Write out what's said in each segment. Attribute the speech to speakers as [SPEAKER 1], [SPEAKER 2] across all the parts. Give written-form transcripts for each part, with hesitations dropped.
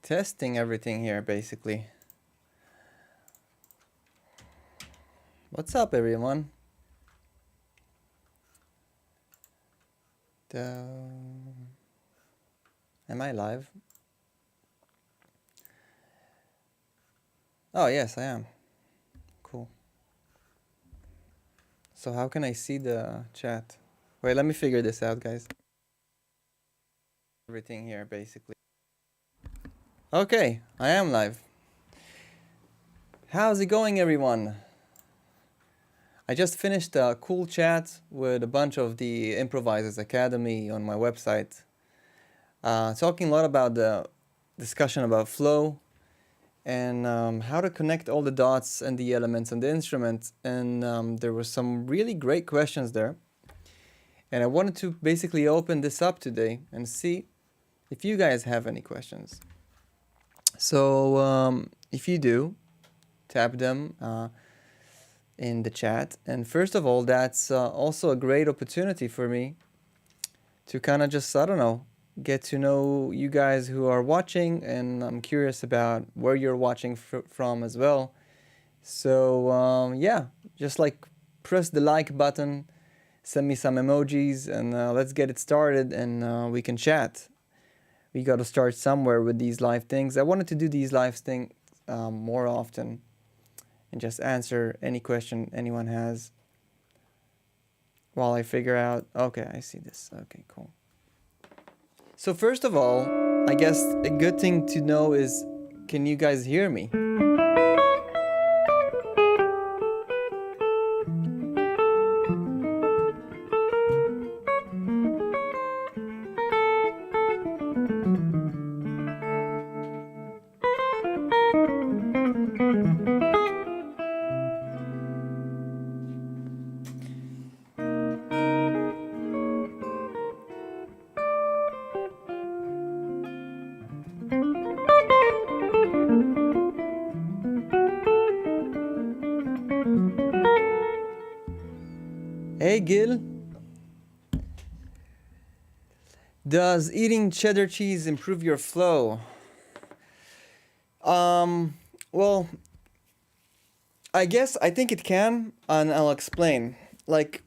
[SPEAKER 1] testing everything here, basically. What's up, everyone? Am I live? Oh, yes, I am. Cool. So how can I see the chat? Wait, let me figure this out, guys. Everything here, basically. Okay, I am live. How's it going, everyone? I just finished a cool chat with a bunch of the Improvisers Academy on my website. Talking a lot about the discussion about flow and how to connect all the dots and the elements on the instrument. And there were some really great questions there. And I wanted to basically open this up today and see if you guys have any questions. So if you do, tap them in the chat. And first of all, that's also a great opportunity for me to kind of just, I don't know, get to know you guys who are watching, and I'm curious about where you're watching from as well. So yeah, just like press the like button, send me some emojis, and let's get it started, and we can chat. We got to start somewhere with these live things. I wanted to do these live things more often and just answer any question anyone has while I figure out. Okay, I see this. Okay, cool. So first of all, I guess a good thing to know is, can you guys hear me? Hey Gil, does eating cheddar cheese improve your flow? Well, I think it can, and I'll explain. Like,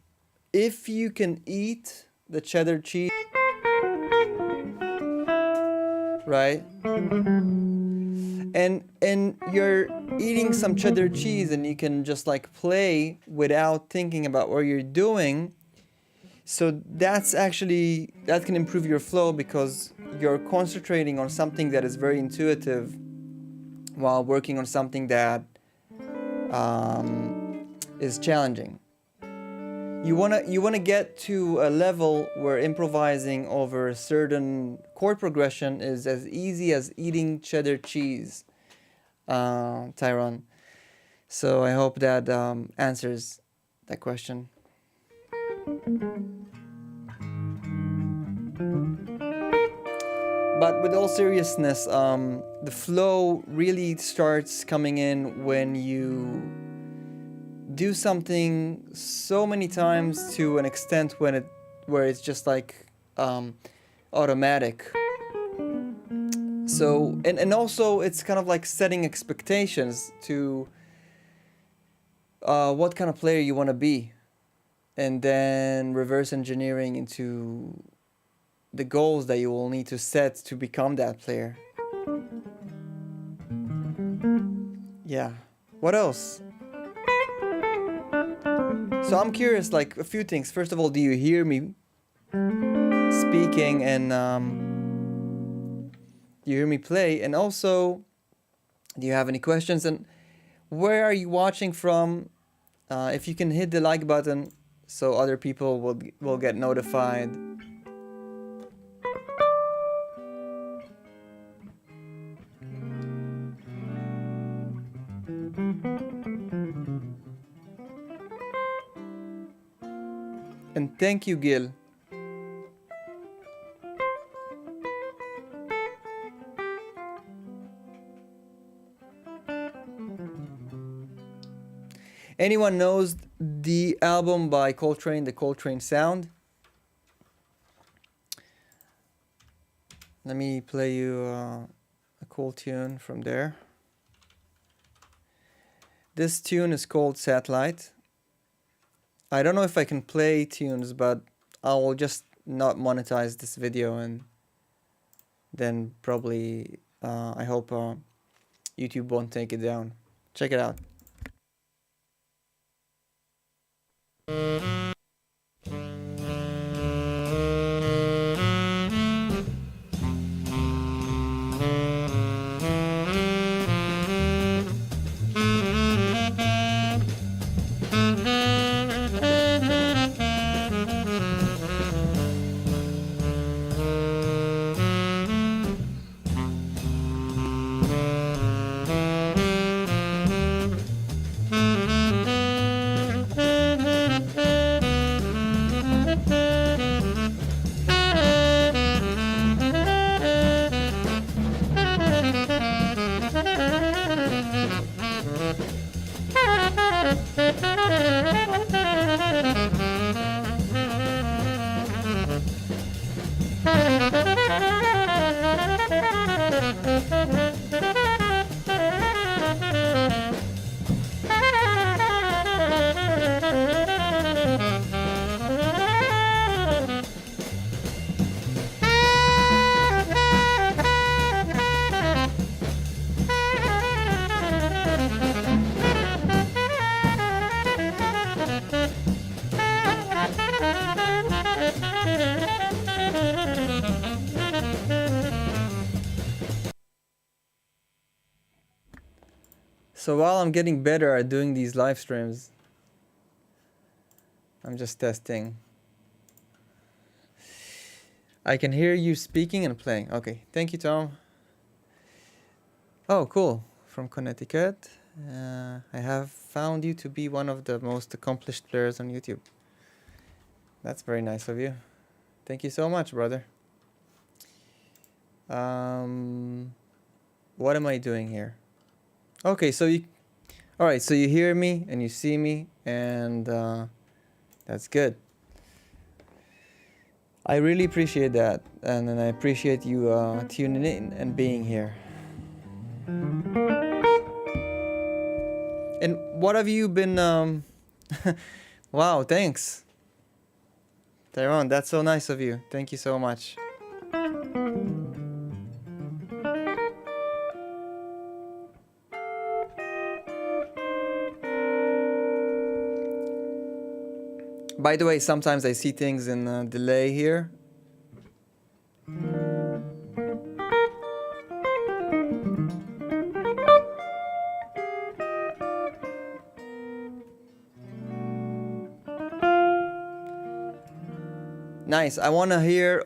[SPEAKER 1] if you can eat the cheddar cheese, right? And you're eating some cheddar cheese and you can just like play without thinking about what you're doing. So that can improve your flow because you're concentrating on something that is very intuitive while working on something that is challenging. You wanna get to a level where improvising over a certain chord progression is as easy as eating cheddar cheese, Tyron. So I hope that answers that question. But with all seriousness, the flow really starts coming in when you do something so many times to an extent where it's just like automatic. So and also it's kind of like setting expectations to what kind of player you want to be, and then reverse engineering into the goals that you will need to set to become that player. Yeah. What else? So I'm curious, like a few things. First of all, do you hear me speaking, and do you hear me play? And also, do you have any questions? And where are you watching from? If you can hit the like button so other people will get notified. And thank you, Gil. Anyone knows the album by Coltrane, the Coltrane Sound? Let me play you a cool tune from there. This tune is called Satellite. I don't know if I can play tunes, but I will just not monetize this video, and then probably I hope YouTube won't take it down. Check it out. So while I'm getting better at doing these live streams, I'm just testing. I can hear you speaking and playing. Okay, thank you, Tom. Oh, cool. From Connecticut. I have found you to be one of the most accomplished players on YouTube. That's very nice of you. Thank you so much, brother. What am I doing here? Okay, so all right, so you hear me and you see me, and that's good. I really appreciate that, and I appreciate you tuning in and being here. And what have you been? Wow, thanks, Tyrone. That's so nice of you. Thank you so much. By the way, sometimes I see things in delay here. Nice. I want to hear,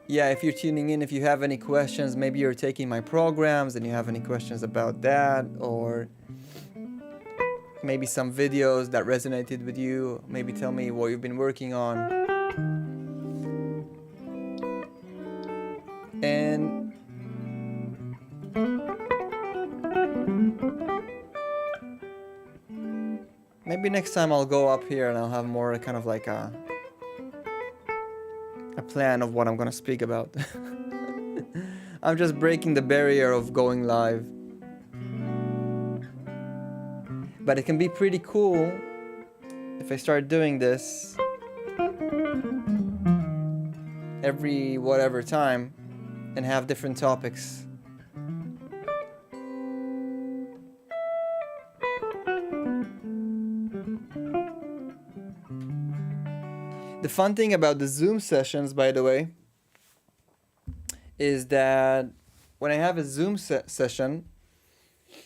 [SPEAKER 1] yeah, if you're tuning in, if you have any questions, maybe you're taking my programs and you have any questions about that, or maybe some videos that resonated with you. Maybe tell me what you've been working on. And maybe next time I'll go up here and I'll have more kind of like a plan of what I'm gonna speak about. I'm just breaking the barrier of going live. But it can be pretty cool if I start doing this every whatever time and have different topics. The fun thing about the Zoom sessions, by the way, is that when I have a Zoom session,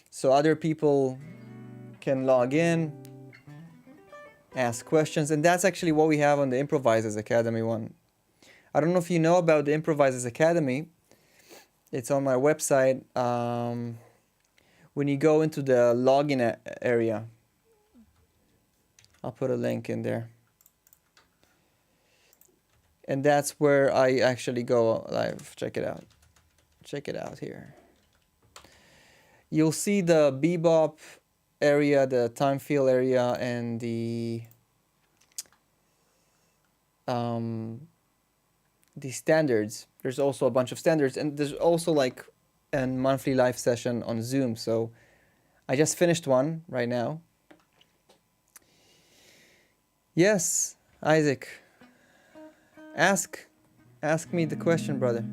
[SPEAKER 1] so other people can log in, ask questions, and that's actually what we have on the Improvisers Academy one. I don't know if you know about the Improvisers Academy. It's on my website. When you go into the login area, I'll put a link in there. And that's where I actually go live. Check it out. Check it out here. You'll see the bebop area, the time feel area, and the the standards. There's also a bunch of standards, and there's also like a monthly live session on Zoom. So I just finished one right now. Yes, Isaac. Ask me the question, brother.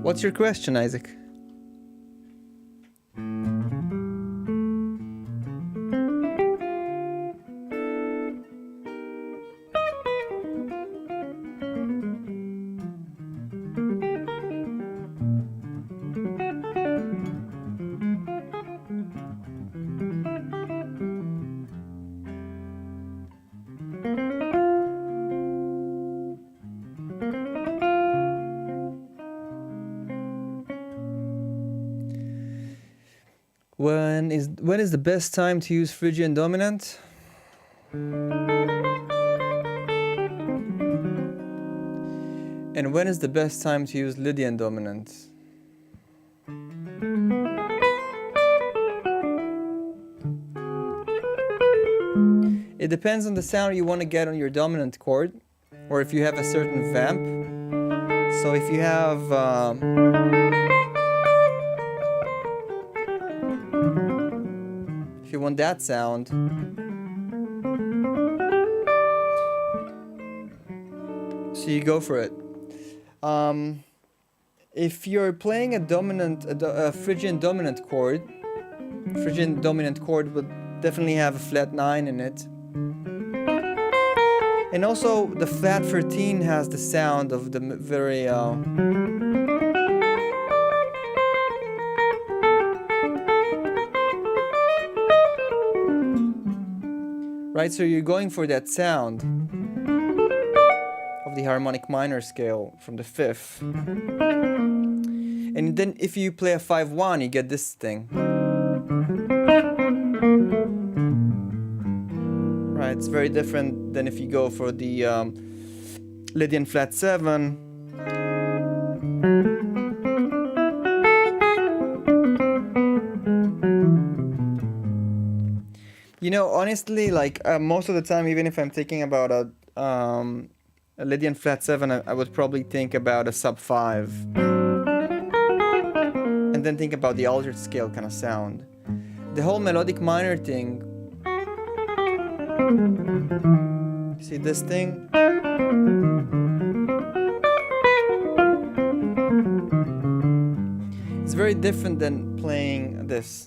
[SPEAKER 1] What's your question, Isaac? When is the best time to use Phrygian dominant? And when is the best time to use Lydian dominant? It depends on the sound you want to get on your dominant chord, or if you have a certain vamp. So if you have if you want that sound, so you go for it. If you're playing a Phrygian dominant chord would definitely have a flat 9 in it. And also the flat 13 has the sound of the very right, so you're going for that sound of the harmonic minor scale from the 5th. And then if you play a 5-1, you get this thing. Right, it's very different than if you go for the Lydian flat 7. You know, honestly, like most of the time, even if I'm thinking about a Lydian flat 7, I would probably think about a sub 5. And then think about the altered scale kind of sound. The whole melodic minor thing. See this thing? It's very different than playing this.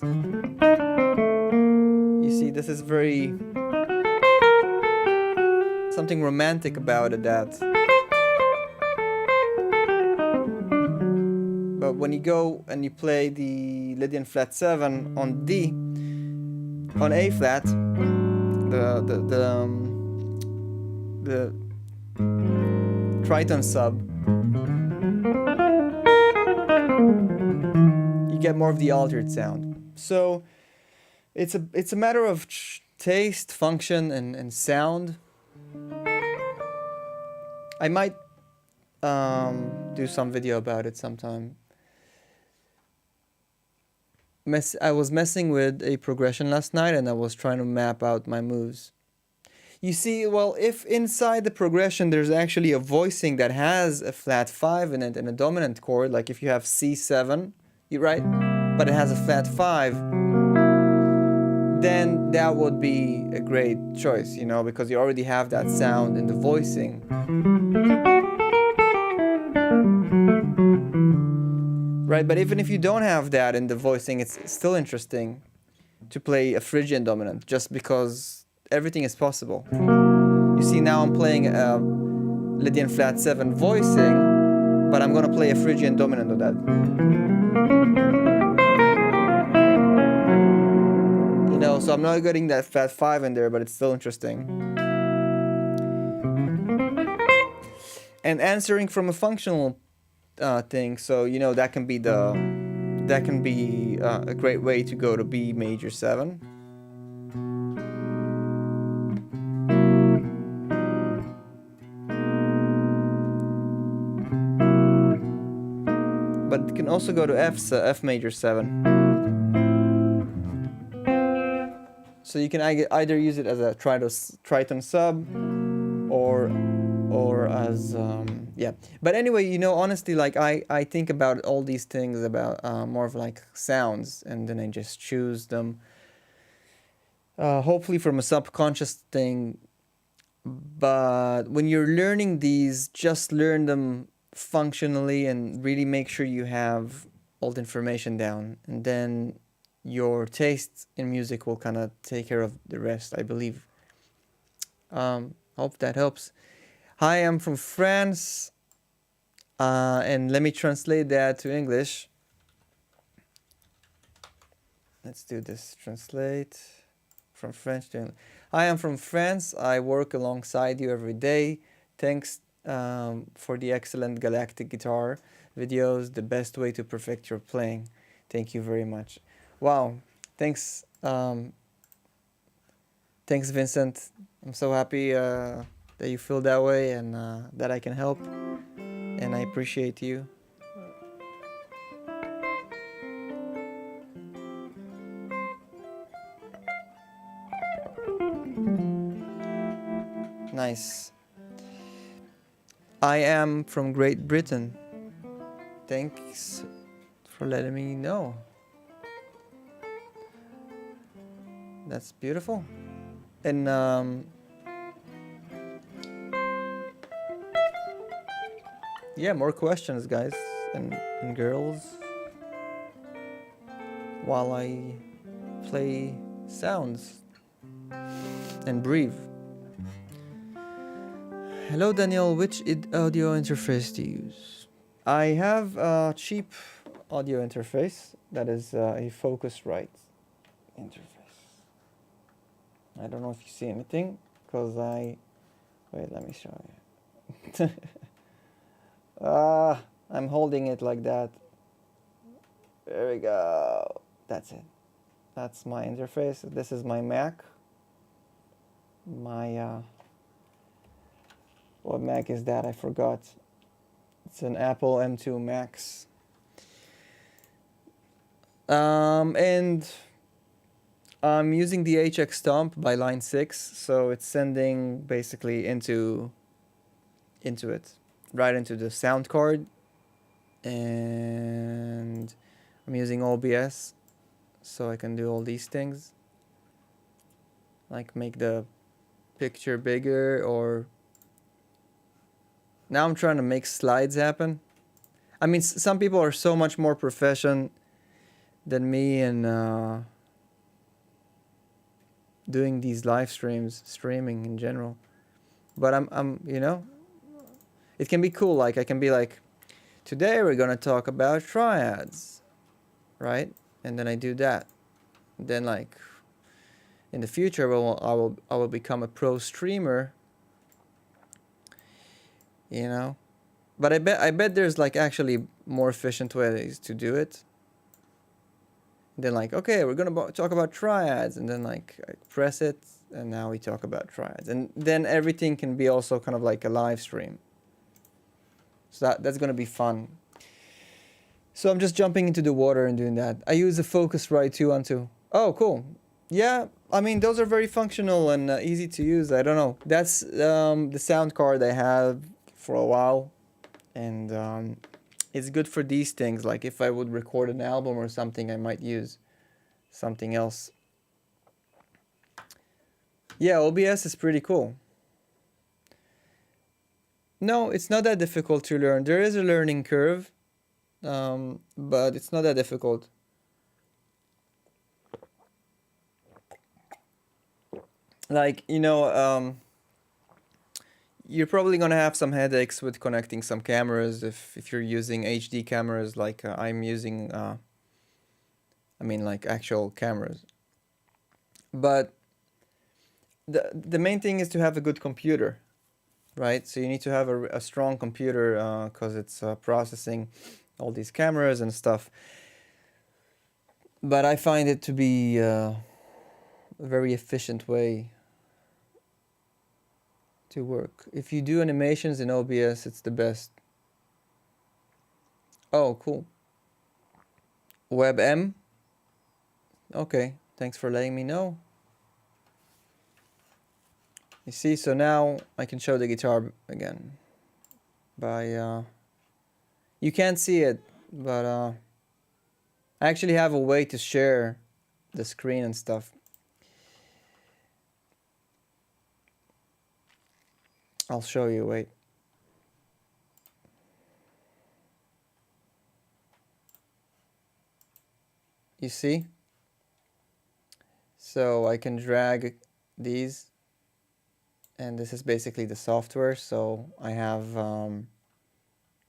[SPEAKER 1] You see, this is very something romantic about it, that. But when you go and you play the Lydian flat 7 on D, on A flat, the triton sub, you get more of the altered sound. So it's a matter of taste, function, and sound. I might do some video about it sometime. I was messing with a progression last night, and I was trying to map out my moves. You see, well, if inside the progression there's actually a voicing that has a flat 5 in it and a dominant chord, like if you have C7, right? But it has a flat 5, then that would be a great choice, you know, because you already have that sound in the voicing. Right, but even if you don't have that in the voicing, it's still interesting to play a Phrygian dominant, just because everything is possible. You see, now I'm playing a Lydian flat 7 voicing, but I'm gonna play a Phrygian dominant on that. You know, so I'm not getting that fat 5 in there, but it's still interesting. And answering from a functional thing, so you know that can be a great way to go to B major 7. But it can also go to F major 7. So you can either use it as a triton sub, or as yeah. But anyway, you know, honestly, like I think about all these things about more of like sounds, and then I just choose them. Hopefully from a subconscious thing. But when you're learning these, just learn them functionally and really make sure you have all the information down, and then your taste in music will kind of take care of the rest, I believe. Hope that helps. Hi, I'm from France, and let me translate that to English. Let's do this. Translate from French to English. Hi, I'm from France. I work alongside you every day. Thanks for the excellent Galactic Guitar videos. The best way to perfect your playing. Thank you very much. Wow. Thanks. Thanks, Vincent. I'm so happy that you feel that way, and that I can help. And I appreciate you. Nice. I am from Great Britain. Thanks for letting me know. That's beautiful. And yeah, more questions, guys and girls, while I play sounds and breathe. Hello, Daniel. Which audio interface do you use? I have a cheap audio interface that is a Focusrite interface. I don't know if you see anything, because wait, let me show you. I'm holding it like that. There we go. That's it. That's my interface. This is my Mac. My what Mac is that? I forgot. It's an Apple M2 Max. And I'm using the HX Stomp by Line 6, so it's sending basically into it, right into the sound card. And I'm using OBS, so I can do all these things, like make the picture bigger, or now I'm trying to make slides happen. I mean, some people are so much more proficient than me in doing these live streaming in general. But I'm you know, it can be cool. Like I can be like, today we're gonna talk about triads, right? And then I do that. Then like in the future, I will become a pro streamer. You know, but I bet there's like actually more efficient ways to do it. Then like, okay, we're gonna talk about triads, and then like I press it, and now we talk about triads, and then everything can be also kind of like a live stream. So that's gonna be fun. So I'm just jumping into the water and doing that. I use a Focusrite 2-on-2. Oh, cool. Yeah, I mean those are very functional and easy to use. I don't know. That's the sound card I have for a while, and it's good for these things. Like if I would record an album or something, I might use something else. Yeah, OBS is pretty cool. No, it's not that difficult to learn. There is a learning curve, but it's not that difficult. Like, you know, you're probably gonna have some headaches with connecting some cameras if you're using HD cameras like I'm using. I mean, like actual cameras. But the main thing is to have a good computer, right? So you need to have a strong computer because it's processing all these cameras and stuff. But I find it to be a very efficient way to work. If you do animations in OBS, it's the best. Oh, cool. WebM. Okay, thanks for letting me know. You see, so now I can show the guitar again by you can't see it, but I actually have a way to share the screen and stuff. I'll show you, wait. You see? So I can drag these, and this is basically the software. So I have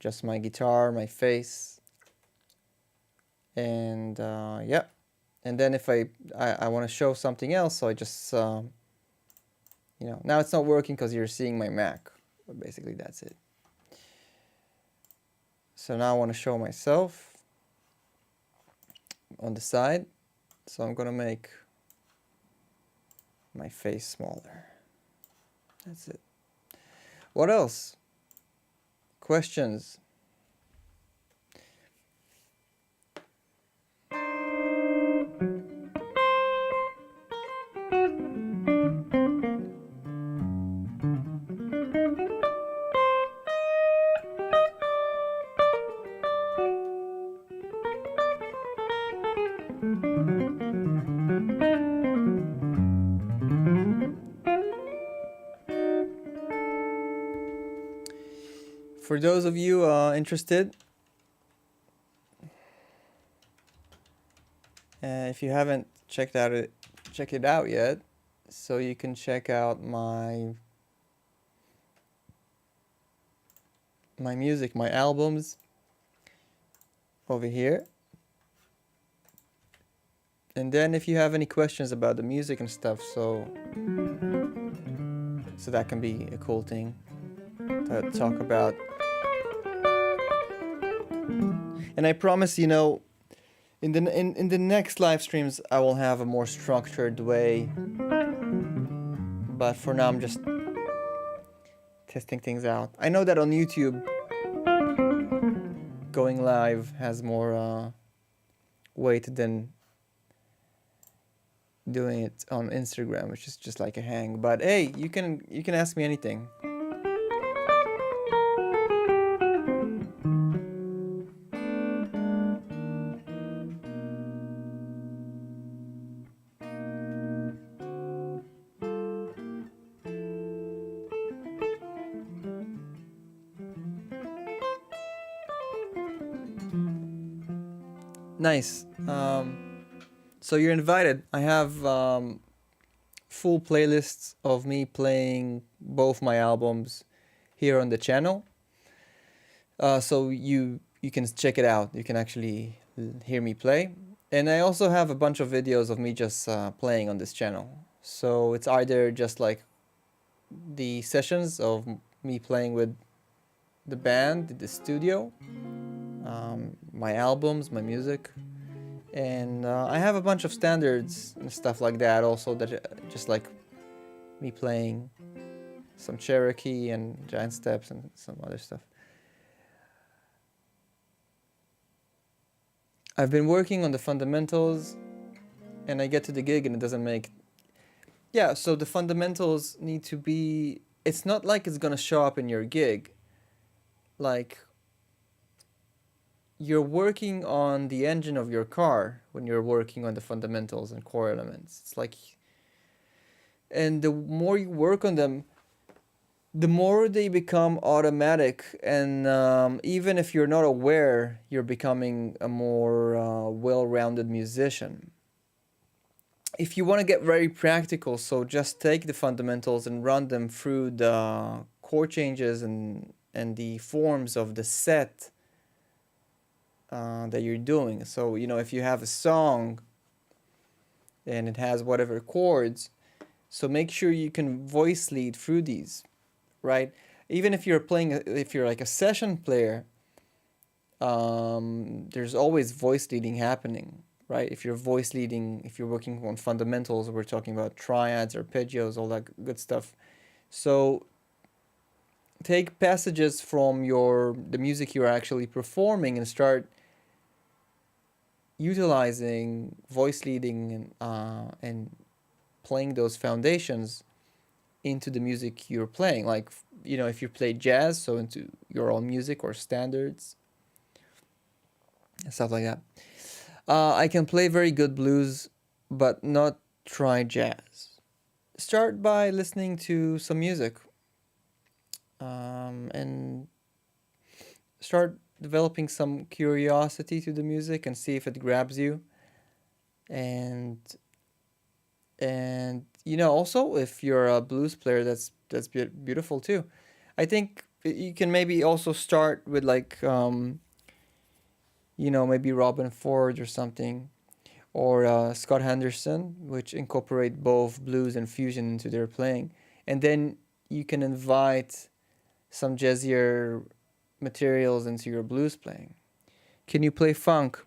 [SPEAKER 1] just my guitar, my face, and yeah. And then if I want to show something else, so I just you know, now it's not working because you're seeing my Mac, but basically that's it. So now I want to show myself on the side, so I'm gonna make my face smaller. That's it. What else? Questions? For those of you interested, if you haven't check it out yet, so you can check out my music, my albums over here. And then if you have any questions about the music and stuff, so that can be a cool thing to talk about. And I promise, you know, in the next live streams I will have a more structured way. But for now I'm just testing things out. I know that on YouTube going live has more weight than doing it on Instagram, which is just like a hang. But hey, you can ask me anything. Nice. So you're invited. I have full playlists of me playing both my albums here on the channel. So you can check it out. You can actually hear me play. And I also have a bunch of videos of me just playing on this channel. So it's either just like the sessions of me playing with the band, the studio, my albums, my music, and I have a bunch of standards and stuff like that also, that just like me playing some Cherokee and giant steps and some other stuff. I've been working on the fundamentals, and I get to the gig and it doesn't make... Yeah, so the fundamentals need to be... It's not like it's gonna show up in your gig. Like, you're working on the engine of your car when you're working on the fundamentals and core elements. It's like... And the more you work on them, the more they become automatic, and even if you're not aware, you're becoming a more well-rounded musician. If you want to get very practical, so just take the fundamentals and run them through the chord changes and the forms of the set that you're doing. So, you know, if you have a song and it has whatever chords, so make sure you can voice lead through these, right? Even if you're playing, if you're like a session player, there's always voice leading happening, right? If you're voice leading, if you're working on fundamentals, we're talking about triads, arpeggios, all that good stuff. So take passages from the music you're actually performing and start utilizing voice leading and playing those foundations into the music you're playing. Like, you know, if you play jazz, so into your own music or standards and stuff like that. I can play very good blues, but not try jazz. Start by listening to some music and start developing some curiosity to the music and see if it grabs you. And you know, also if you're a blues player, that's beautiful too. I think you can maybe also start with like you know, maybe Robin Ford or something, or Scott Henderson, which incorporate both blues and fusion into their playing. And then you can invite some jazzier materials into your blues playing. Can you play funk?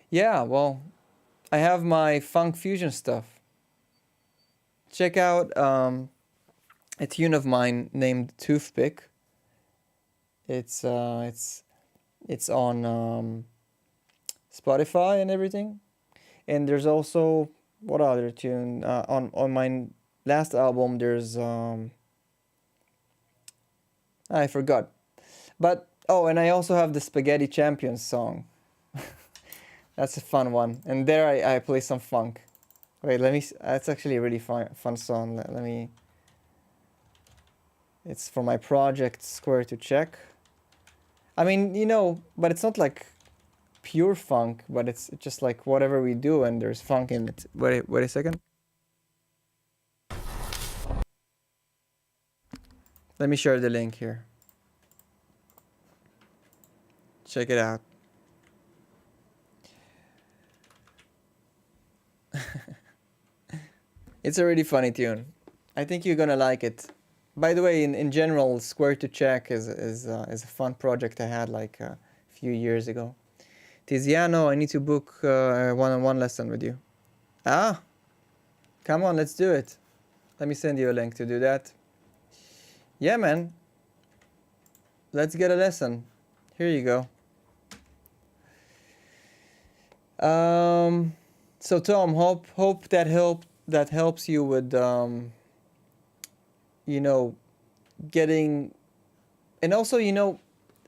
[SPEAKER 1] Yeah, well, I have my funk fusion stuff. Check out a tune of mine named Toothpick. It's on Spotify and everything. And there's also, what other tune? On my last album, there's I forgot. But oh, and I also have the Spaghetti Champions song. That's a fun one. And there I play some funk. Wait, let me. That's actually a really fun song. Let me. It's for my project Square to Check. I mean, you know, but it's not like pure funk, but it's just like whatever we do and there's funk in it. Wait a second. Let me share the link here. Check it out. It's a really funny tune. I think you're gonna like it. By the way, in general, Square to Check is a fun project I had like a few years ago. Tiziano, I need to book a one-on-one lesson with you. Ah, come on, let's do it. Let me send you a link to do that. Yeah, man. Let's get a lesson. Here you go. So Tom, hope that helps you with you know, getting, and also, you know,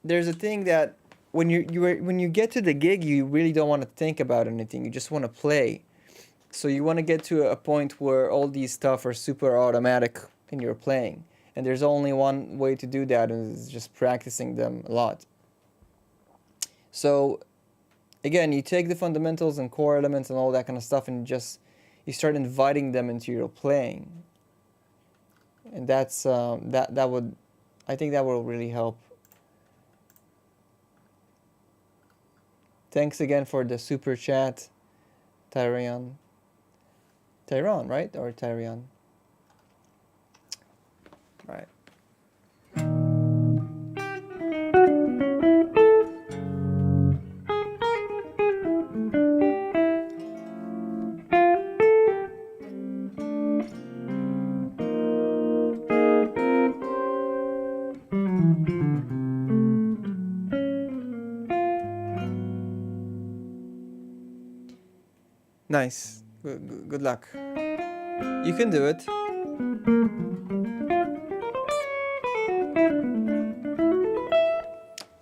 [SPEAKER 1] there's a thing that when you get to the gig, you really don't want to think about anything. You just want to play. So you want to get to a point where all these stuff are super automatic in your playing. And there's only one way to do that, and it's just practicing them a lot. So again, you take the fundamentals and core elements and all that kind of stuff, and you start inviting them into your playing. And that's that would, I think that will really help. Thanks again for the super chat, Tyrion. Tyron, right? Or Tyrion? Right. Nice. Good luck. You can do it.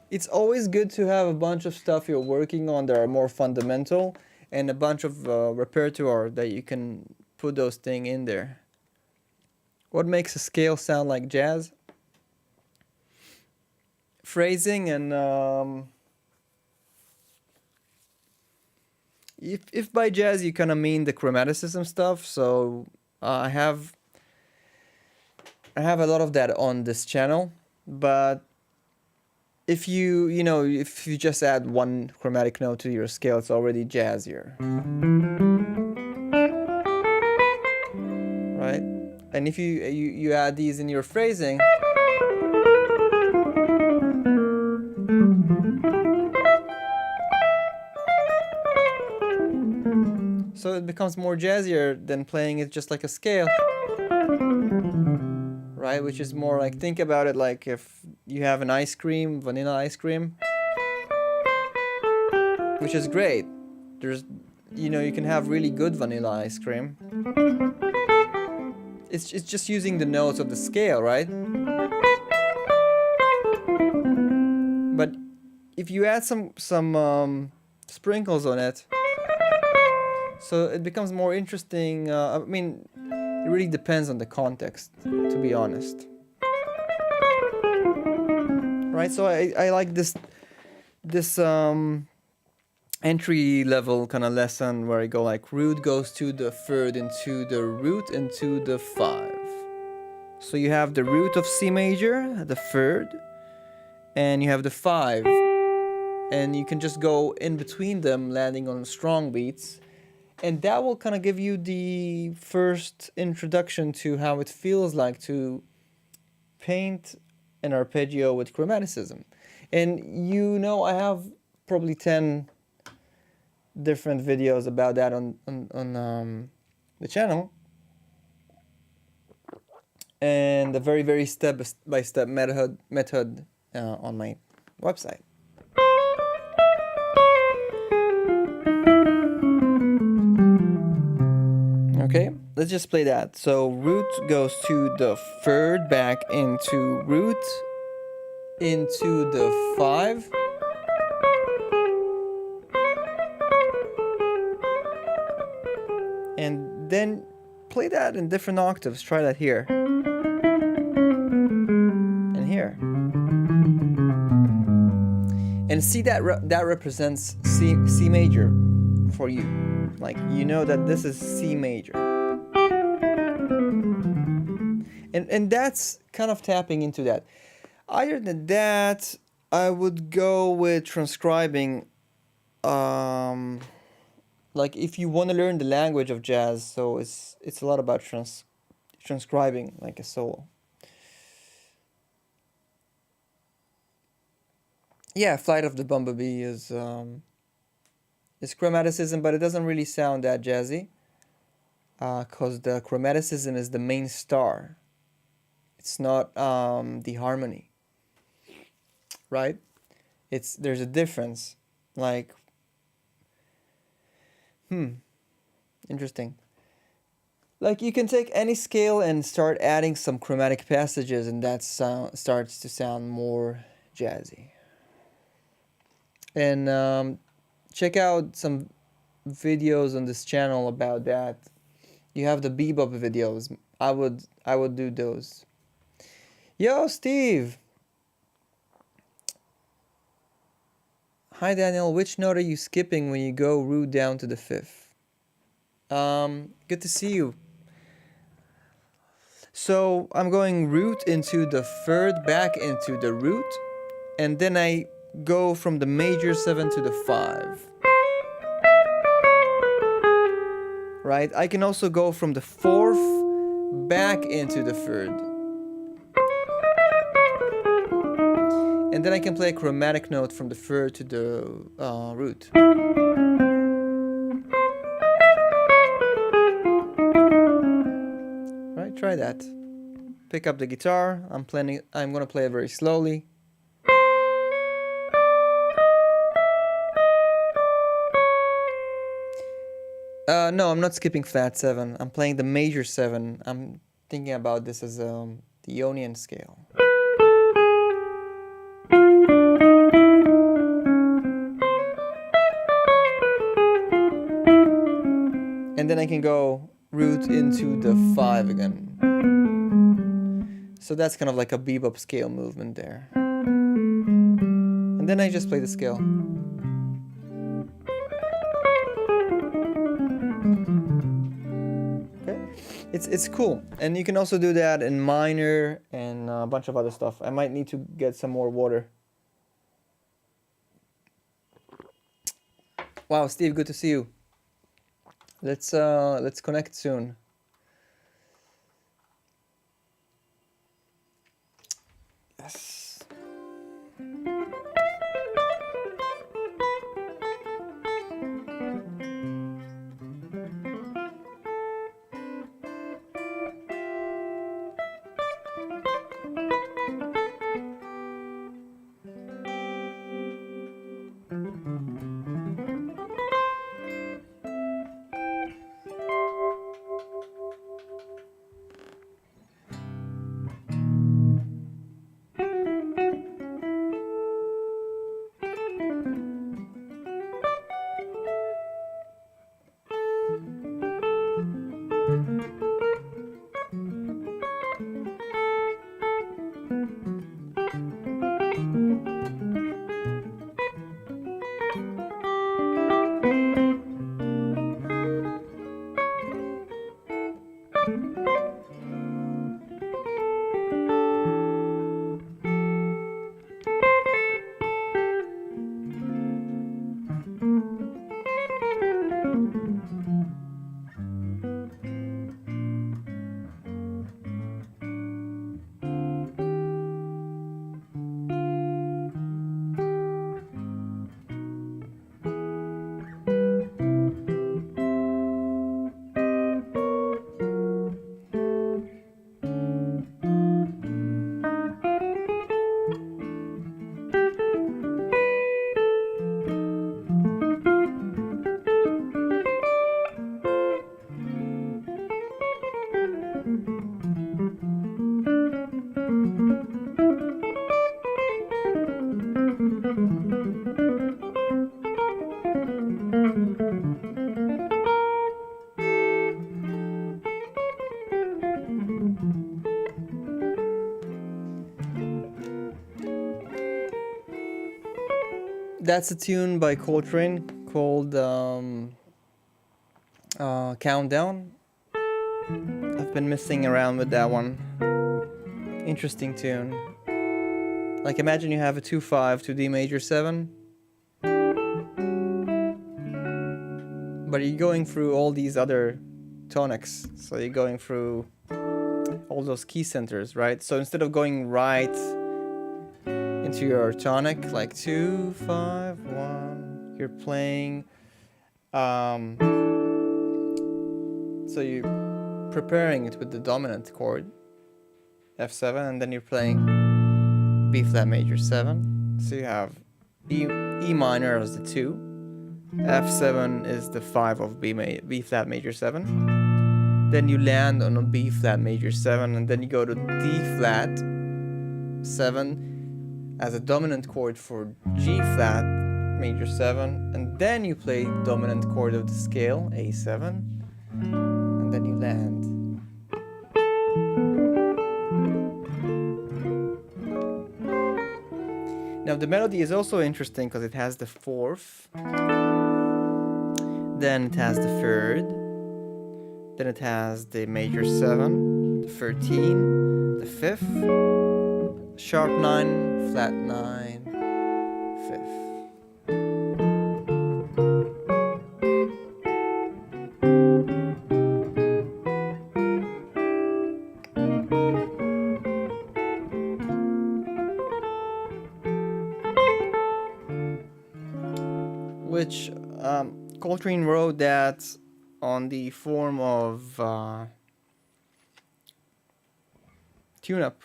[SPEAKER 1] It's always good to have a bunch of stuff you're working on that are more fundamental, and a bunch of repertoire that you can put those things in there. What makes a scale sound like jazz? Phrasing and if by jazz you kind of mean the chromaticism stuff, so I have I have a lot of that on this channel, but if if you just add one chromatic note to your scale, it's already jazzier. Right? And if you add these in your phrasing, so it becomes more jazzier than playing it just like a scale. Right? Which is more like, think about it like if you have an ice cream, vanilla ice cream, which is great. There's, you can have really good vanilla ice cream. It's just using the notes of the scale, right? But if you add some sprinkles on it, so it becomes more interesting. I mean, it really depends on the context, to be honest. Right? So I like this entry level kind of lesson where I go like root goes to the third into the root into the 5. So you have the root of C major, the third, and you have the 5, and you can just go in between them, landing on strong beats, and that will kind of give you the first introduction to how it feels like to paint an arpeggio with chromaticism. And I have probably 10 different videos about that on the channel, and a very, very step-by-step method on my website. Okay, let's just play that. So root goes to the third, back into root, into the 5. And then play that in different octaves. Try that here. And here. And see that that represents C major for you. Like, that this is C major. And that's kind of tapping into that. Other than that, I would go with transcribing. Like, if you want to learn the language of jazz, so it's a lot about transcribing like a solo. Yeah, Flight of the Bumblebee is chromaticism, but it doesn't really sound that jazzy, because the chromaticism is the main star. It's not the harmony, right? There's a difference. Like, interesting. Like, you can take any scale and start adding some chromatic passages, and that starts to sound more jazzy. And check out some videos on this channel about that. You have the bebop videos. I would do those. Yo, Steve. Hi, Daniel. Which note are you skipping when you go root down to the 5th? Good to see you. So I'm going root into the 3rd, back into the root, and then I go from the major 7 to the 5. Right? I can also go from the 4th back into the 3rd. And then I can play a chromatic note from the 3rd to the root. Right? Try that. Pick up the guitar. I'm gonna play it very slowly. No, I'm not skipping flat 7. I'm playing the major 7. I'm thinking about this as the Ionian scale. And then I can go root into the 5 again. So that's kind of like a bebop scale movement there. And then I just play the scale. It's cool, and you can also do that in minor and a bunch of other stuff. I might need to get some more water. Wow, Steve, good to see you. Let's connect soon. Yes. That's a tune by Coltrane called Countdown. I've been messing around with that one. Interesting tune. Like, imagine you have a 2/5 to D major 7, but you're going through all these other tonics. So you're going through all those key centers, right? So instead of going right into your tonic, like 2, 5, 1, you're playing. So you're preparing it with the dominant chord, F7, and then you're playing B flat major 7. So you have E minor as the 2, F7 is the 5 of B flat major 7. Then you land on a B flat major 7, and then you go to D flat 7 as a dominant chord for G flat major 7, and then you play dominant chord of the scale, A7, and then you land. Now the melody is also interesting because it has the 4th, then it has the 3rd, then it has the major 7, the 13, the 5th, sharp 9, flat 9, 5th. Which Coltrane wrote that on the form of tune-up.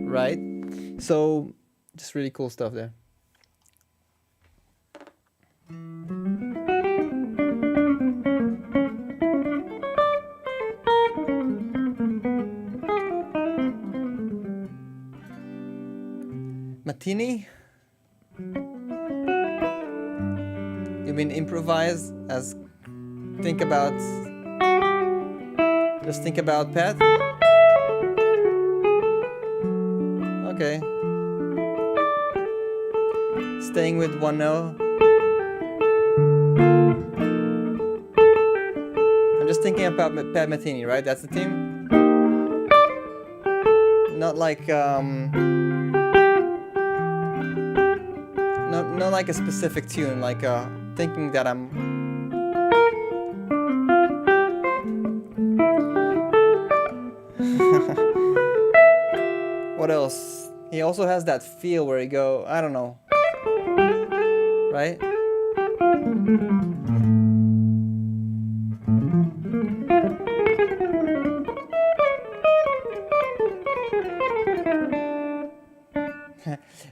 [SPEAKER 1] Right? So, just really cool stuff there. Matini? You mean improvise as think about Just think about path. Okay. Staying with one note. I'm just thinking about Pat Metheny, right? That's the theme. Not like not like a specific tune. Like thinking that I'm. What else? He also has that feel where he go, I don't know. Right?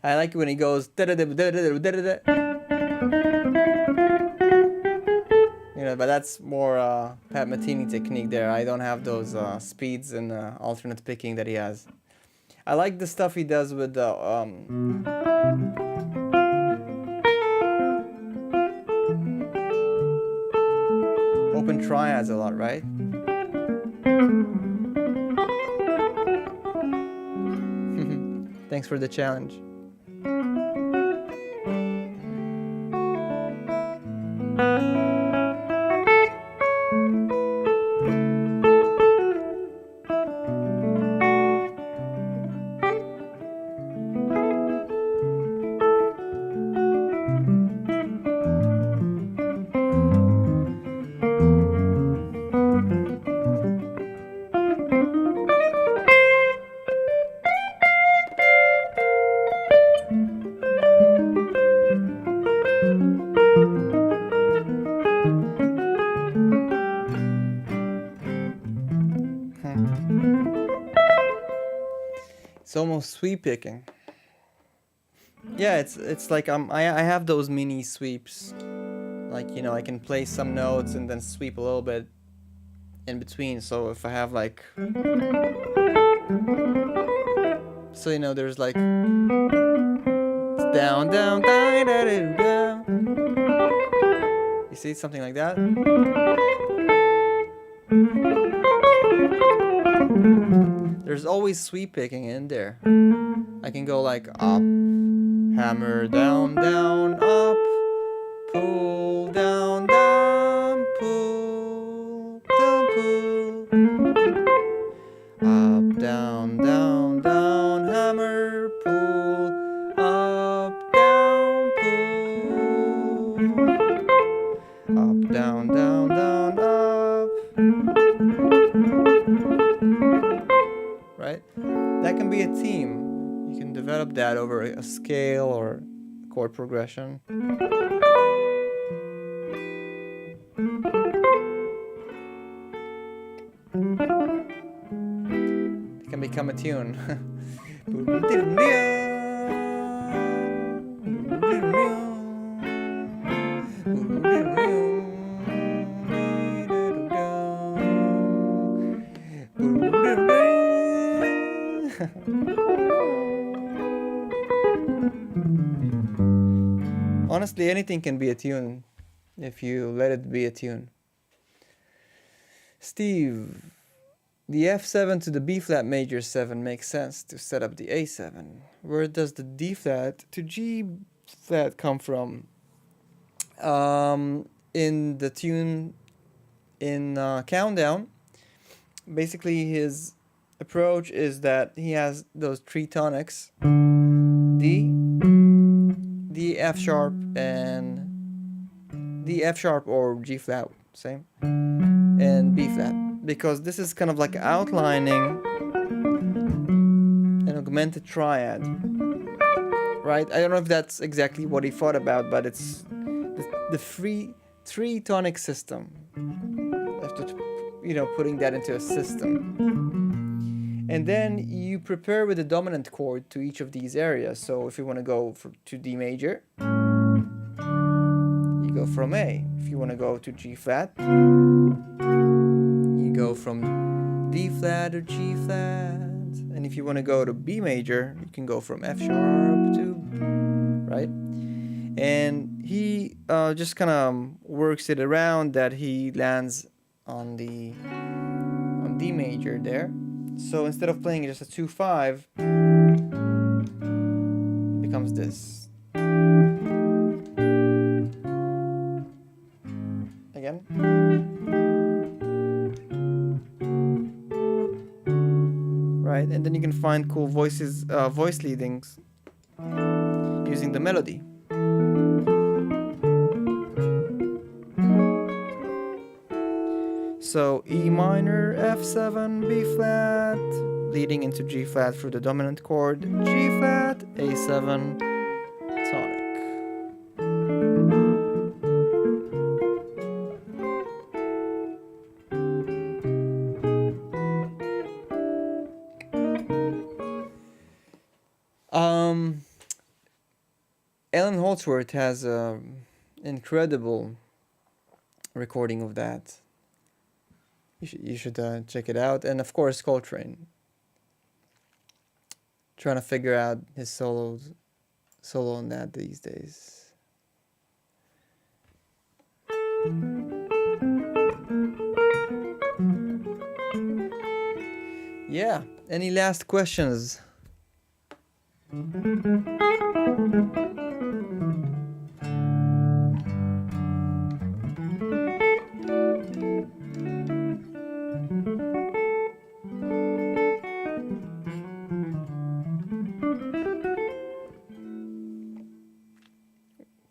[SPEAKER 1] I like when he goes but that's more Pat Metheny technique there. I don't have those speeds and alternate picking that he has. I like the stuff he does with the open triads a lot, right? Thanks for the challenge. It's almost sweep picking. Yeah, it's like I have those mini sweeps. Like, I can play some notes and then sweep a little bit in between. So if I have like, so there's like it's down, down, down, down, down. You see something like that? There's always sweep picking in there. I can go like up, hammer, down, down, up, pull, down, down, pull, down, pull, up, down, down, down, hammer, pull, up, down, pull, up, down, down, down, up. Right? That can be a theme. You can develop that over a scale or a chord progression. It can become a tune. Honestly, anything can be a tune if you let it be a tune. Steve, the F7 to the B flat major 7 makes sense to set up the A7. Where does the D flat to G flat come from? In the tune in Countdown, basically his approach is that he has those three tonics: D, F sharp, and the F sharp or G flat, same, and B flat, because this is kind of like outlining an augmented triad, right? I don't know if that's exactly what he thought about, but it's the three tonic system. After putting that into a system. And then you prepare with a dominant chord to each of these areas. So if you want to go to D major, you go from A. If you want to go to G flat, you go from D flat or G flat. And if you want to go to B major, you can go from F sharp to, right? And he just kind of works it around that he lands on D D major there. So instead of playing just a 2-5, it becomes this. Again. Right, and then you can find cool voice leadings using the melody. So E minor, F7, B flat, leading into G flat through the dominant chord, G flat, A7, tonic. Alan Holdsworth has an incredible recording of that. You should check it out. And of course, Coltrane. Trying to figure out his solo on that these days. Yeah. Any last questions?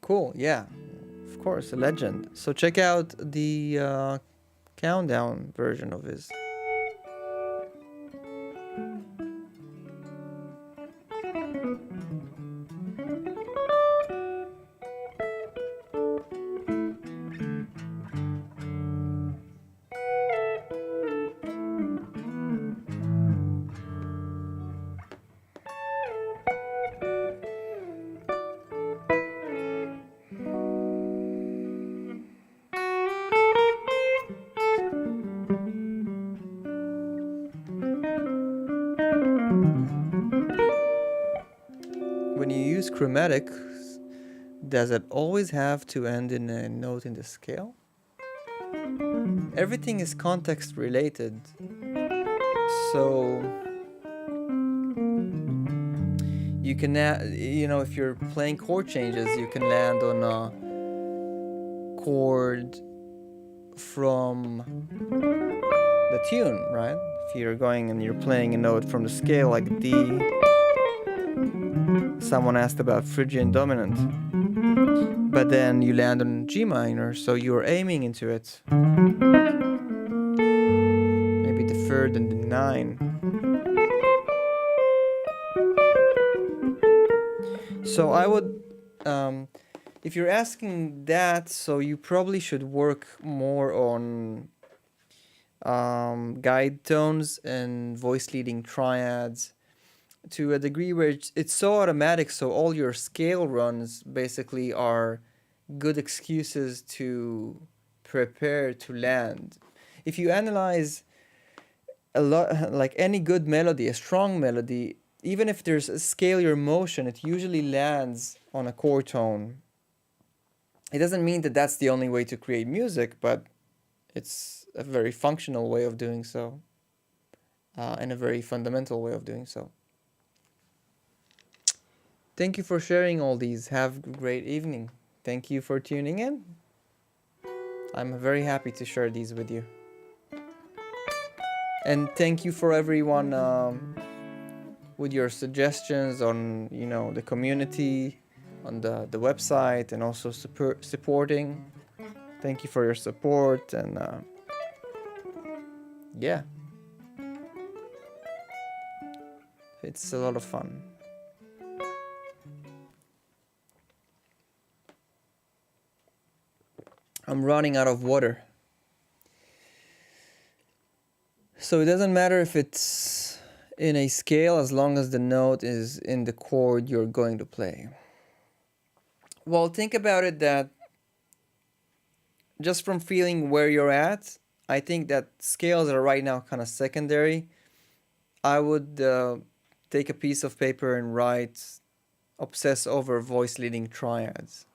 [SPEAKER 1] Cool, yeah, of course, a legend. So check out the countdown version of his. When you use chromatics, does it always have to end in a note in the scale? Everything is context related. So you can, if you're playing chord changes, you can land on a chord from the tune, right? If you're going and you're playing a note from the scale like D. Someone asked about Phrygian dominant, but then you land on G minor, so you're aiming into it. Maybe the third and the 9. So I would, if you're asking that, so you probably should work more on guide tones and voice leading triads, to a degree where it's so automatic, so all your scale runs basically are good excuses to prepare to land. If you analyze a lot, like any good melody, a strong melody, even if there's a scalar motion, it usually lands on a chord tone. It doesn't mean that that's the only way to create music, but it's a very functional way of doing so, and a very fundamental way of doing so. Thank you for sharing all these. Have a great evening. Thank you for tuning in. I'm very happy to share these with you. And thank you for everyone with your suggestions on, the community, on the website, and also supporting. Thank you for your support, and yeah. It's a lot of fun. I'm running out of water. So it doesn't matter if it's in a scale as long as the note is in the chord you're going to play. Well, think about it that just from feeling where you're at, I think that scales are right now kind of secondary. I would take a piece of paper and obsess over voice leading triads.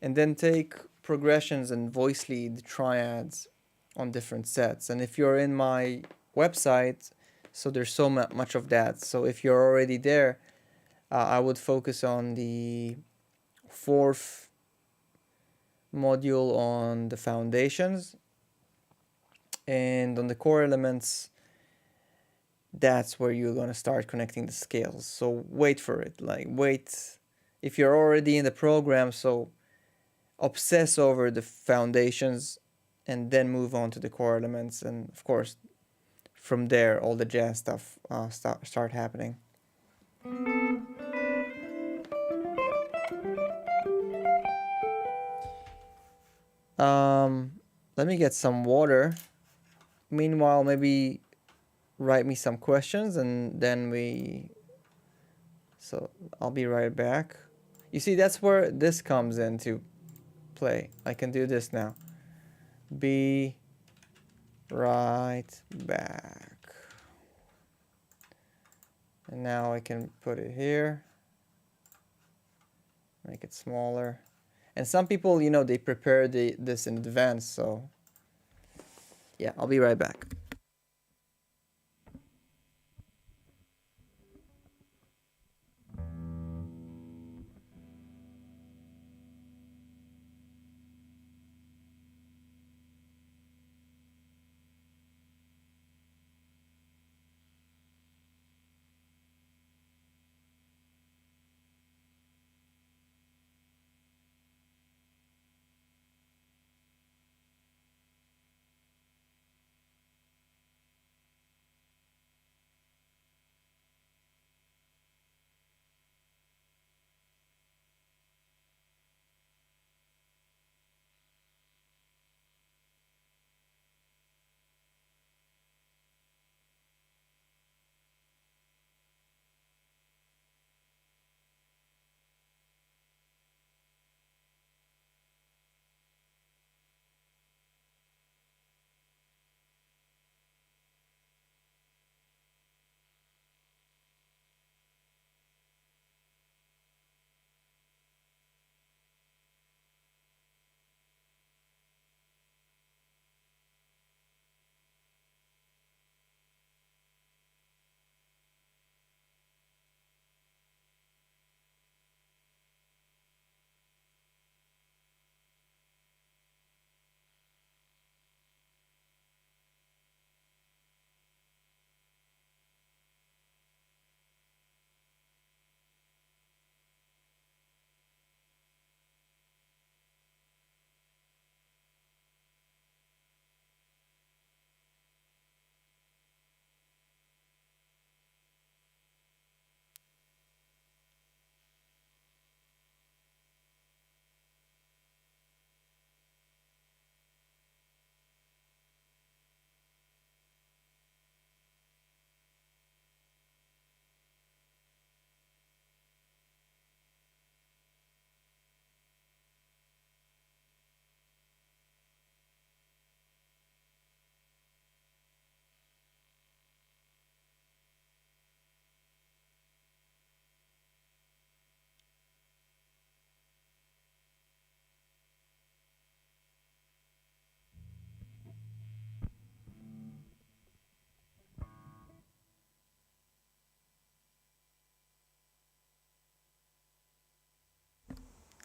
[SPEAKER 1] And then take progressions and voice lead triads on different sets. And if you're in my website, so there's so much of that. So if you're already there, I would focus on the fourth module on the foundations, and on the core elements, that's where you're going to start connecting the scales. So wait for it, like wait. If you're already in the program, so obsess over the foundations and then move on to the core elements, and of course from there all the jazz stuff start happening. Let me get some water. Meanwhile, maybe write me some questions, and then so I'll be right back. You see, that's where this comes into play. I can do this now. Be right back. And now I can put it here. Make it smaller. And some people, you know, they prepare this in advance, so yeah, I'll be right back.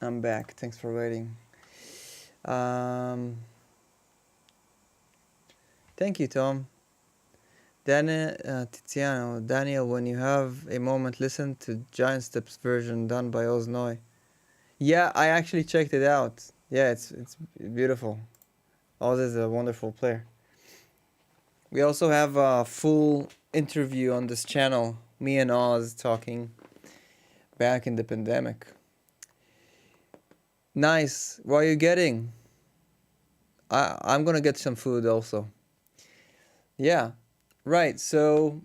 [SPEAKER 1] I'm back. Thanks for waiting. Thank you, Tom. Tiziano, Daniel, when you have a moment, listen to Giant Steps version done by Oznoi. Yeah, I actually checked it out. Yeah, it's beautiful. Oz is a wonderful player. We also have a full interview on this channel, me and Oz talking back in the pandemic. Nice. What are you getting? I'm gonna get some food also. Yeah, right. So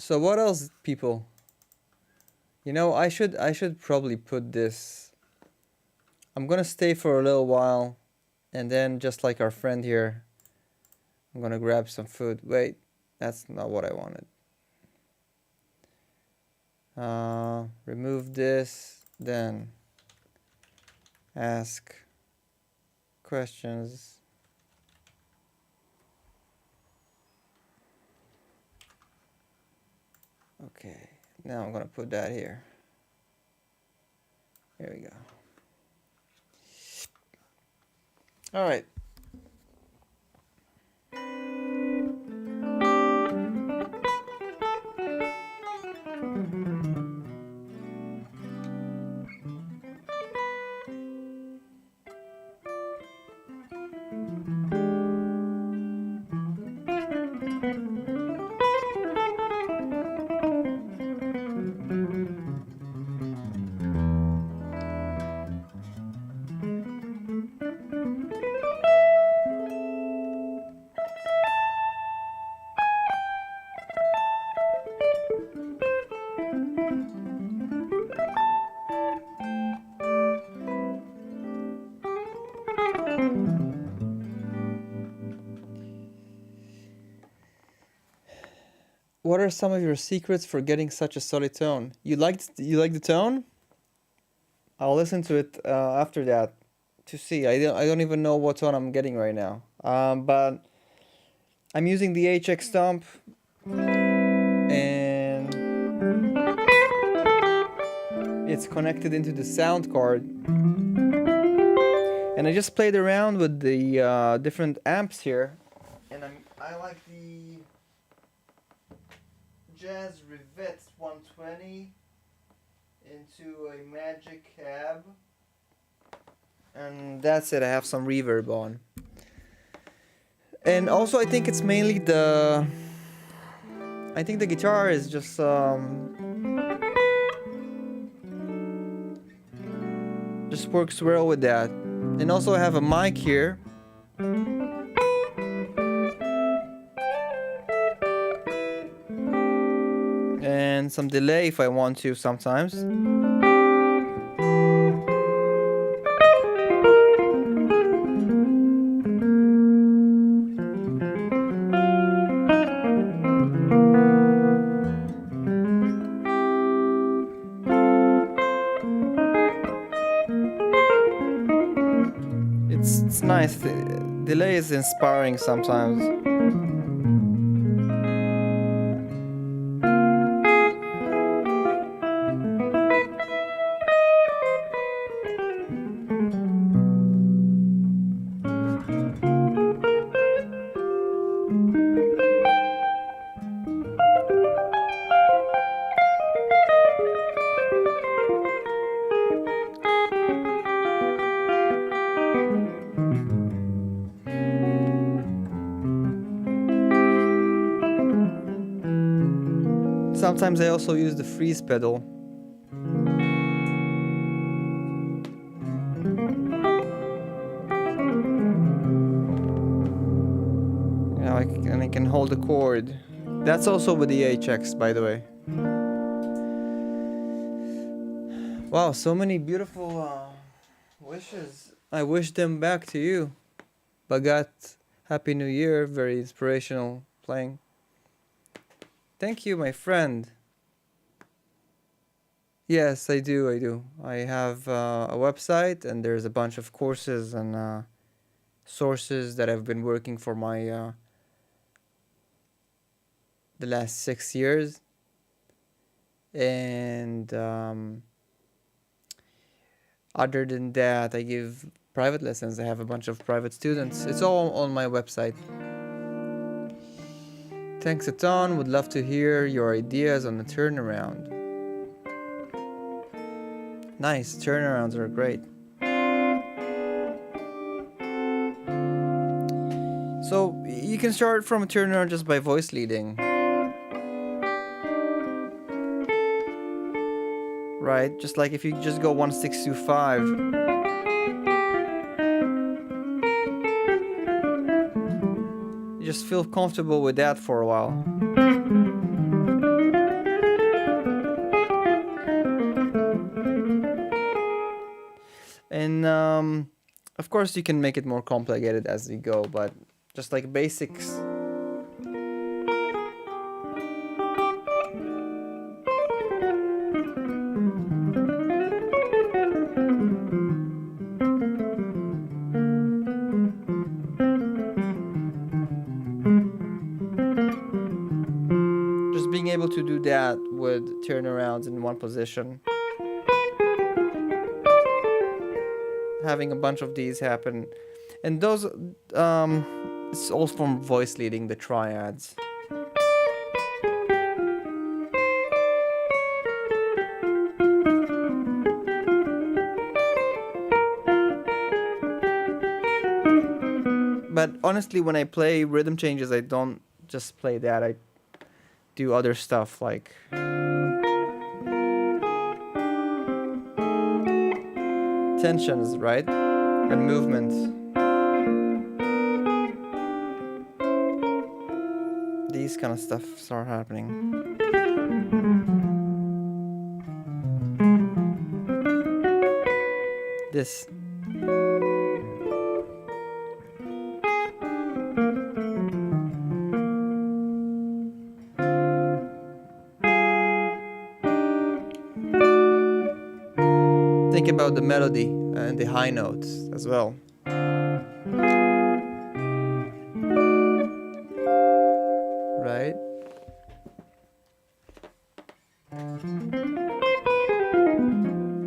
[SPEAKER 1] what else, people? You know, I should probably put this. I'm gonna stay for a little while, and then just like our friend here, I'm gonna grab some food. Wait, that's not what I wanted. Remove this, then ask questions. Okay, now I'm gonna put that here. There we go. All right. What are some of your secrets for getting such a solid tone? You like the tone? I'll listen to it after that to see. I don't even know what tone I'm getting right now. But I'm using the HX stomp, and it's connected into the sound card. And I just played around with the different amps here, and I like the Jazz Rivet 120 into a Magic Cab, and that's it. I have some reverb on, and also I think it's mainly the guitar is just works well with that. And also I have a mic here. And some delay if I want to sometimes. It's nice. The delay is inspiring sometimes. Sometimes I also use the freeze pedal. And I can hold the chord. That's also with the HX, by the way. Wow, so many beautiful wishes. I wish them back to you. Bagat, Happy New Year, very inspirational playing. Thank you, my friend. Yes, I do. I have a website, and there's a bunch of courses and sources that I've been working for my the last 6 years. And other than that, I give private lessons. I have a bunch of private students. It's all on my website. Thanks a ton. Would love to hear your ideas on the turnaround. Nice, turnarounds are great. So you can start from a turnaround just by voice leading. Right? Just like if you just go 1 6 2 5. Just feel comfortable with that for a while. And of course you can make it more complicated as you go, but just like basics. being able to do that with turnarounds in one position, having a bunch of these happen, and those it's also from voice leading, the triads. But honestly, when I play rhythm changes, I don't just play that. I do other stuff like tensions, right? And movements. These kind of stuff start happening. This. Think about the melody and the high notes as well. Right?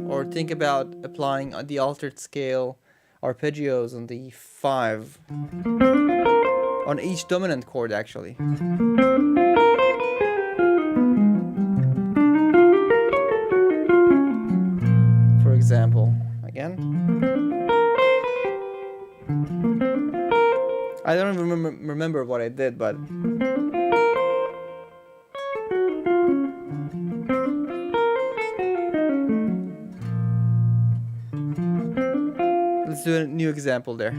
[SPEAKER 1] Or think about applying the altered scale arpeggios on the 5 on each dominant chord, actually. For example, again. I don't even remember what I did, but let's do a new example there.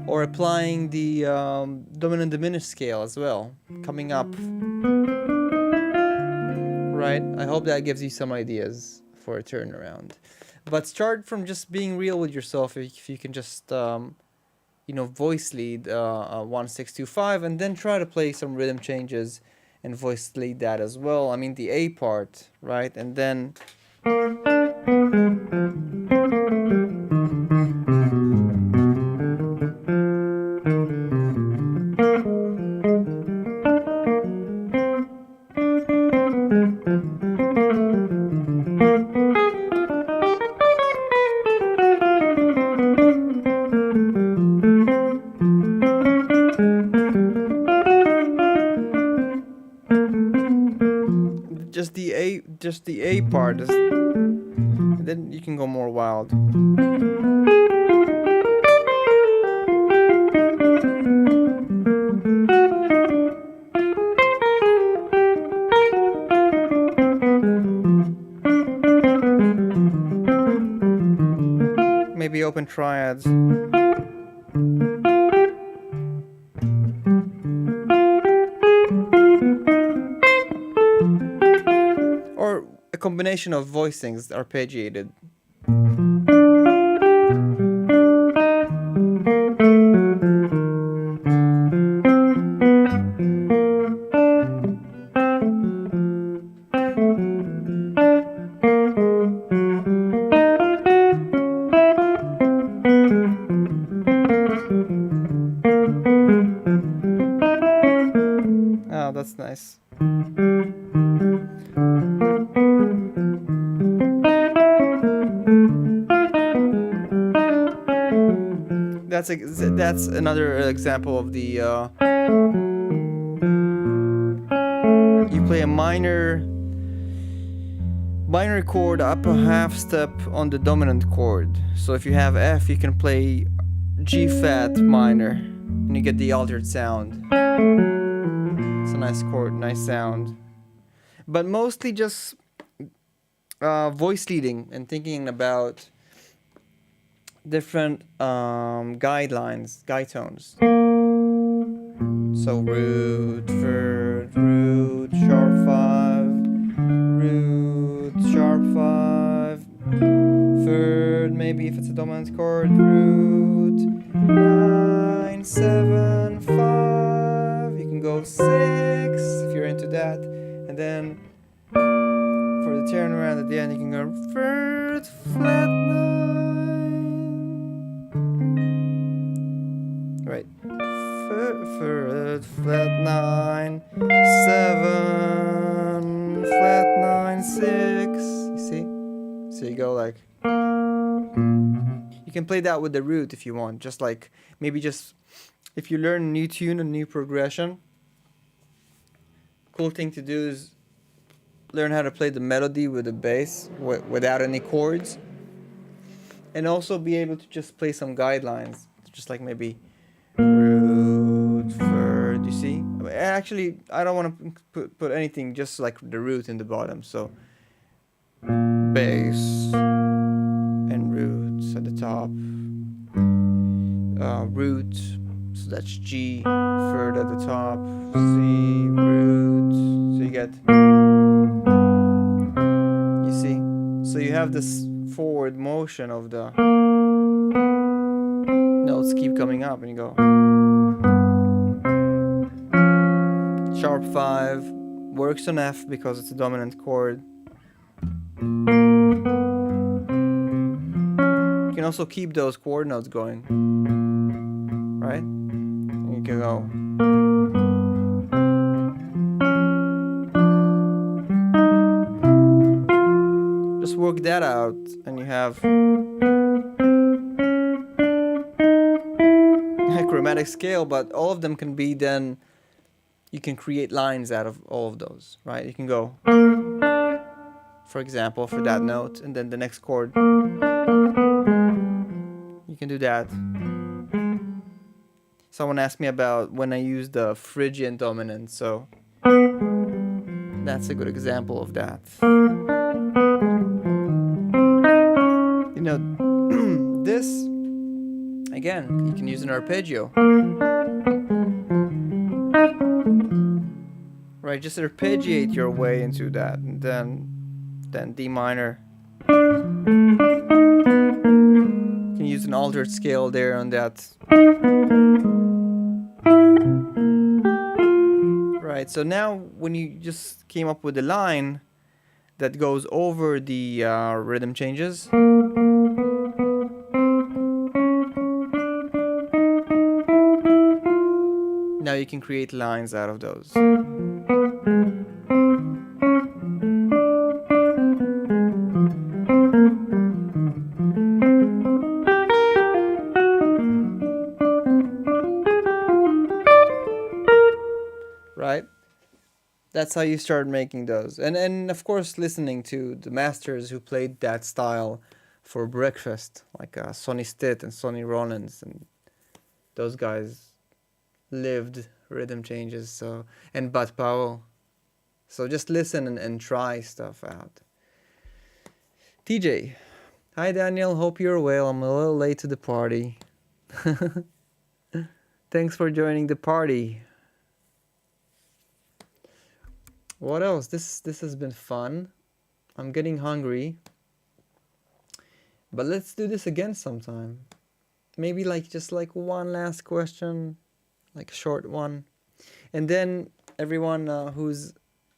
[SPEAKER 1] Or applying the dominant diminished scale as well, coming up. Right? I hope that gives you some ideas for a turnaround. But start from just being real with yourself. If you can just voice lead 1 6 2 5, and then try to play some rhythm changes and voice lead that as well. I mean the A part, right? And then just the A part is, and then you can go more wild. Maybe open triads. Or a combination of voicings arpeggiated. Oh, that's nice. That's another example of the you play a minor chord up a half step on the dominant chord. So if you have F, you can play G flat minor and you get the altered sound. It's a nice chord, nice sound. But mostly just voice leading and thinking about different guide tones. So root, third, root, sharp 5, root, sharp 5, third, maybe if it's a dominant chord, root, 9, 7, 5, you can go 6 if you're into that, and then for the turn around at the end, you can go third flat 9. Right. Third flat 9, 7, flat 9, 6. You see? So you go like. You can play that with the root if you want. Just like maybe just if you learn a new tune, a new progression. Cool thing to do is learn how to play the melody with the bass without any chords, and also be able to just play some guidelines, just like maybe root, third. You see? Actually, I don't want to put anything, just like the root in the bottom. So bass and roots at the top. Root, so that's G, third at the top, C, root. So you get. You see? So you have this forward motion of the notes keep coming up, and you go sharp 5, works on F because it's a dominant chord. You can also keep those chord notes going, right? And you can go. Just work that out, and you have a chromatic scale, but all of them can be then, you can create lines out of all of those, right? You can go, for example, for that note, and then the next chord. You can do that. Someone asked me about when I use the Phrygian dominant, so that's a good example of that. You know, this, again, you can use an arpeggio. Right, just arpeggiate your way into that, and then D minor. You can use an altered scale there on that. Right, so now when you just came up with a line that goes over the rhythm changes, now you can create lines out of those. Right? That's how you start making those. And of course, listening to the masters who played that style for breakfast, like Sonny Stitt and Sonny Rollins, and those guys lived rhythm changes. So, and Bud Powell. So just listen and try stuff out. TJ, hi Daniel, hope you're well. I'm a little late to the party. Thanks for joining the party. What else? This has been fun. I'm getting hungry. But let's do this again sometime. Maybe just one last question, like a short one. And then everyone who's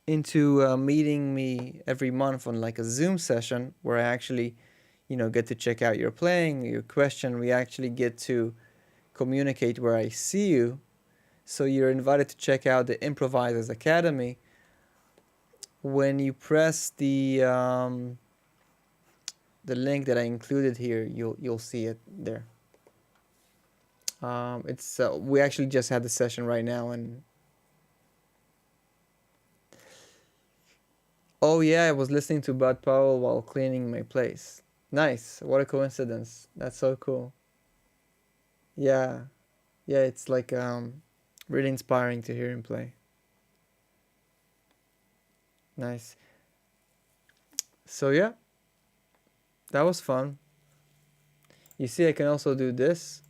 [SPEAKER 1] into meeting me every month on like a Zoom session where I actually, get to check out your playing, your question. We actually get to communicate where I see you. So you're invited to check out the Improvisers Academy. When you press the link that I included here, you'll see it there. It's we actually just had the session right now, and oh yeah, I was listening to Bud Powell while cleaning my place. Nice, what a coincidence. That's so cool. Yeah, it's like really inspiring to hear him play. Nice. So yeah, that was fun. You see, I can also do this.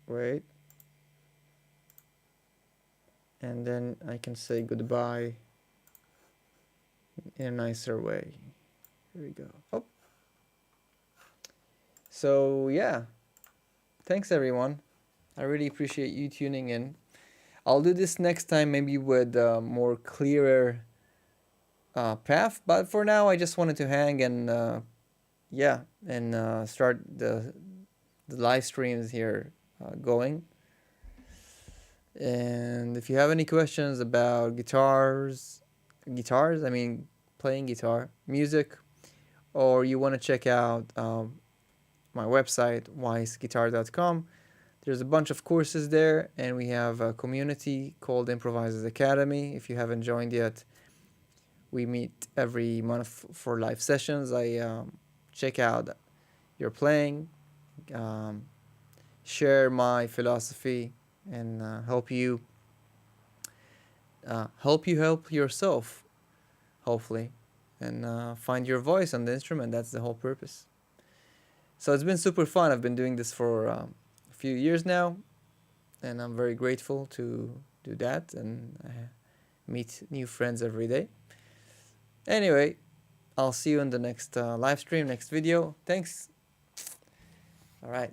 [SPEAKER 1] Wait. And then I can say goodbye in a nicer way. Here we go. Oh. So yeah, thanks everyone. I really appreciate you tuning in. I'll do this next time maybe with more clearer path. But for now, I just wanted to hang and start the live streams here going. And if you have any questions about guitars, I mean playing guitar, music, or you want to check out my website, weissguitar.com, there's a bunch of courses there, and we have a community called Improvisers Academy. If you haven't joined yet, we meet every month for live sessions. I check out your playing, share my philosophy, and help yourself, hopefully, and find your voice on the instrument. That's the whole purpose. So it's been super fun. I've been doing this for a few years now, and I'm very grateful to do that and meet new friends every day. Anyway, I'll see you in the next live stream, next video. Thanks. All right.